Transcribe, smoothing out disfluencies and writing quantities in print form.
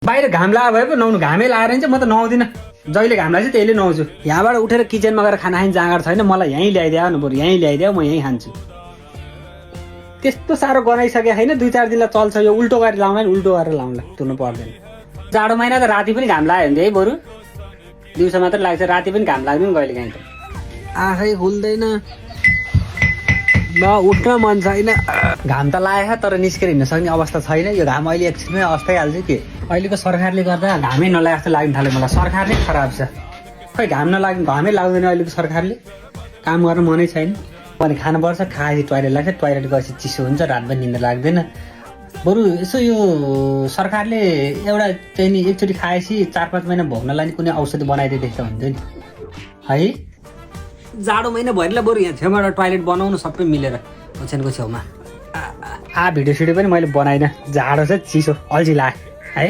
बाहिर घाम लागे भए पो नुहाउनु, घामै लाएर चाहिँ म त नुहाउँदिनँ, जहिले घाम लाग्छ त्यहिले नुहाउँछु। यहाँबाट उठेर किचनमा गएर खाना खाने जाँगर छैन, मलाई यहीँ ल्याइदियो न, बरु यहीँ ल्याइदियो, म यहीँ खान्छु। त्यस्तो साह्रो गनाइसके होइन, 2-4 दिनलाई चल्छ। यो उल्टो गरेर लाउँला नि, उल्टो गरेर लाउँला, तुर्नु पर्दैन। जाडो महिना त राति पनि घाम लाग्यो भने है बरु दिउँसो मात्र लाग्छ, राति पनि घाम लाग्दैन कहिले काहीँ त। आँखै खुल्दैन, उठ्न मन छैन। घाम त लागेको तर निस्केर हिँड्न सक्ने अवस्था छैन। यो घाम अहिले एकछिनमै अस्ताइहाल्छ कि। अहिलेको सरकारले गर्दा घामै नलागे जस्तो लाग्न थाल्यो मलाई। सरकार नै खराब छ, खै घाम नलाग्ने, घामै लाग्दैन अहिलेको सरकारले। काम गर्न मनै छैन भने खानुपर्छ, खाएपछि टोइलेट लाग्छ, टोइलेट गएपछि चिसो हुन्छ, रातभरि निन्द्रा लाग्दैन। बरु यसो यो सरकारले एउटा चाहिँ नि एकचोटि खाएपछि 4-5 महिना भोग्नलाई नि कुनै औषधि बनाइदिएछ हुन्थ्यो नि है। जाडो महिना भएरलाई बरु यहाँ छेउबाट टोइलेट बनाउनु सबै मिलेर ओछ्यानको छेउमा। भिडियो सिडियो पनि मैले बनाइनँ, जाडो छ, चिसो अल्छी लाग्यो है।